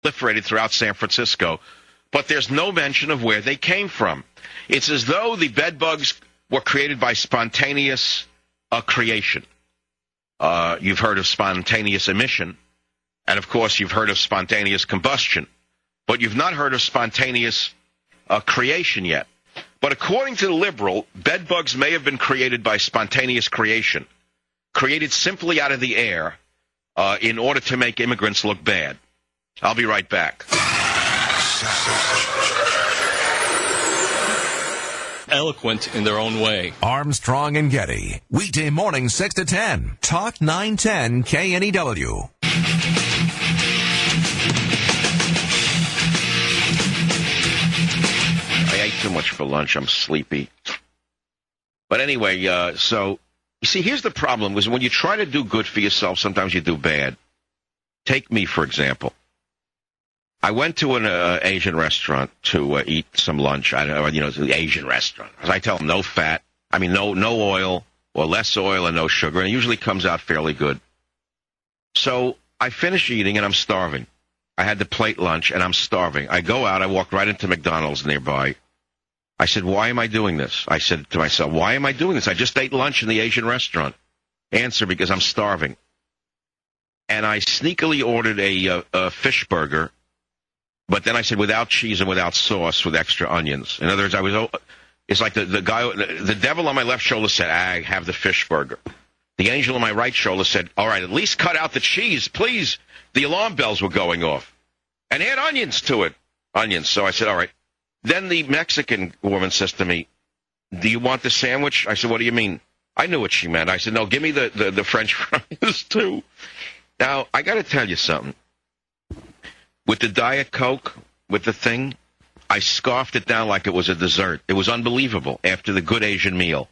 proliferated throughout San Francisco, but there's no mention of where they came from. It's as though the bed bugs were created by spontaneous creation. You've heard of spontaneous emission, and of course you've heard of spontaneous combustion, but you've not heard of spontaneous creation yet. But according to the liberal, bed bugs may have been created by spontaneous creation, created simply out of the air in order to make immigrants look bad. I'll be right back. Eloquent in their own way. Armstrong and Getty. Weekday morning 6 to 10. Talk 910 KNEW. I ate too much for lunch. I'm sleepy. But anyway, so, you see, here's the problem, was when you try to do good for yourself, sometimes you do bad. Take me, for example. I went to an Asian restaurant to eat some lunch. To the Asian restaurant. As I tell them, no fat. I mean, no oil, or less oil and no sugar. And it usually comes out fairly good. So I finish eating and I'm starving. I had to plate lunch and I'm starving. I go out. I walk right into McDonald's nearby. I said, why am I doing this? I said to myself, why am I doing this? I just ate lunch in the Asian restaurant. Answer, because I'm starving. And I sneakily ordered a fish burger. But then I said, without cheese and without sauce, with extra onions. In other words, it's like the guy, the devil on my left shoulder said, I have the fish burger. The angel on my right shoulder said, all right, at least cut out the cheese, please. The alarm bells were going off. And add onions to it. Onions. So I said, all right. Then the Mexican woman says to me, do you want the sandwich? I said, what do you mean? I knew what she meant. I said, no, give me the French fries too. Now, I got to tell you something. With the Diet Coke, with the thing, I scarfed it down like it was a dessert. It was unbelievable after the good Asian meal.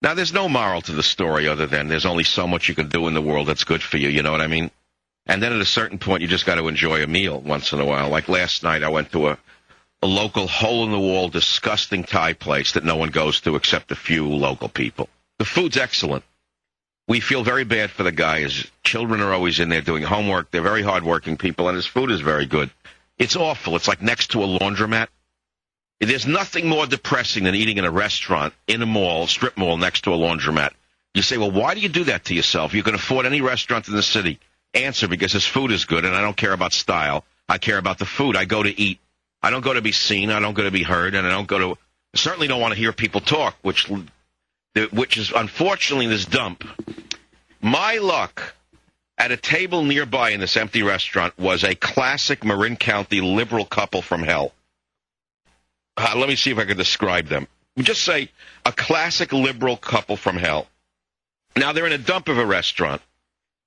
Now, there's no moral to the story other than there's only so much you can do in the world that's good for you, you know what I mean? And then at a certain point, you just got to enjoy a meal once in a while. Like last night, I went to a local hole-in-the-wall, disgusting Thai place that no one goes to except a few local people. The food's excellent. We feel very bad for the guy. His children are always in there doing homework. They're very hardworking people, and his food is very good. It's awful. It's like next to a laundromat. There's nothing more depressing than eating in a restaurant, in a mall, strip mall, next to a laundromat. You say, well, why do you do that to yourself? You can afford any restaurant in the city. Answer, because his food is good, and I don't care about style. I care about the food. I go to eat. I don't go to be seen. I don't go to be heard, and I certainly don't want to hear people talk, which is unfortunately this dump. My luck, at a table nearby in this empty restaurant, was a classic Marin County liberal couple from hell. Let me see if I can describe them. Just say a classic liberal couple from hell. Now, they're in a dump of a restaurant.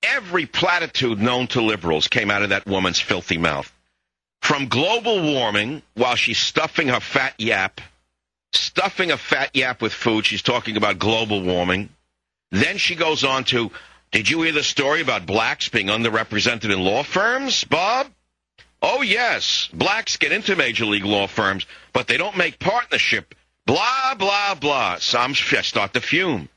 Every platitude known to liberals came out of that woman's filthy mouth. From global warming, while she's stuffing a fat yap with food, she's talking about global warming. Then she goes on to, did you hear the story about blacks being underrepresented in law firms, Bob? Oh, yes. Blacks get into major league law firms, but they don't make partnership. Blah, blah, blah. So I start to fume.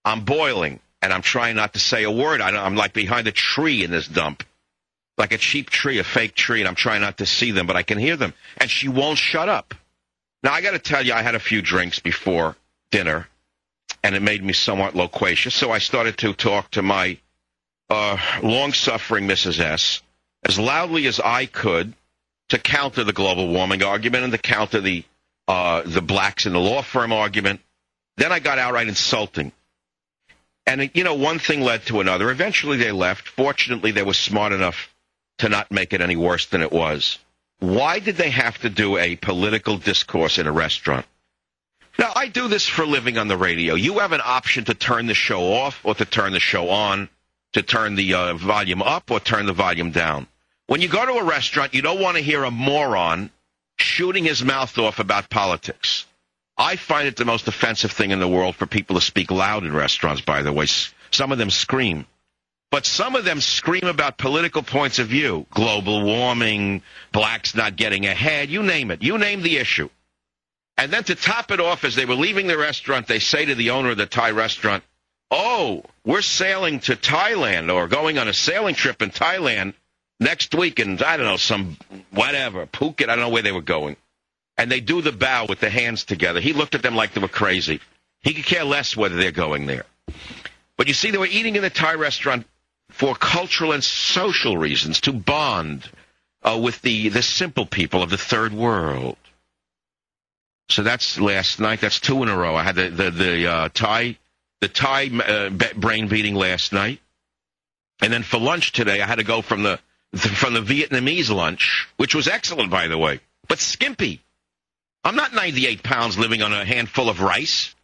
I'm boiling, and I'm trying not to say a word. I'm like behind a tree in this dump, like a cheap tree, a fake tree, and I'm trying not to see them, but I can hear them. And she won't shut up. Now, I got to tell you, I had a few drinks before dinner, and it made me somewhat loquacious, so I started to talk to my long-suffering Mrs. S. as loudly as I could to counter the global warming argument and to counter the blacks in the law firm argument. Then I got outright insulting. And, one thing led to another. Eventually they left. Fortunately, they were smart enough to not make it any worse than it was. Why did they have to do a political discourse in a restaurant? Now, I do this for a living on the radio. You have an option to turn the show off or to turn the show on, to turn the volume up or turn the volume down. When you go to a restaurant, you don't want to hear a moron shooting his mouth off about politics. I find it the most offensive thing in the world for people to speak loud in restaurants, by the way. Some of them scream. But some of them scream about political points of view. Global warming, blacks not getting ahead, you name it. You name the issue. And then to top it off, as they were leaving the restaurant, they say to the owner of the Thai restaurant, oh, we're sailing to Thailand or going on a sailing trip in Thailand. next weekend, I don't know, some whatever, Phuket, I don't know where they were going. And they do the bow with the hands together. He looked at them like they were crazy. He could care less whether they're going there. But you see, they were eating in the Thai restaurant for cultural and social reasons, to bond with the simple people of the third world. So that's last night. That's 2 in a row. I had the Thai brain beating last night. And then for lunch today, I had to go from the Vietnamese lunch, which was excellent, by the way, but skimpy. I'm not 98 pounds living on a handful of rice,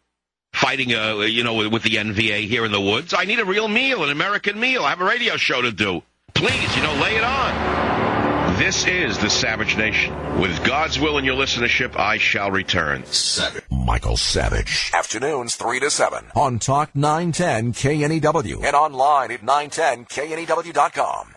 fighting, with the NVA here in the woods. I need a real meal, an American meal. I have a radio show to do. Please, lay it on. This is the Savage Nation. With God's will in your listenership, I shall return. Savage. Michael Savage. Afternoons 3 to 7 on Talk 910 KNEW and online at 910KNEW.com.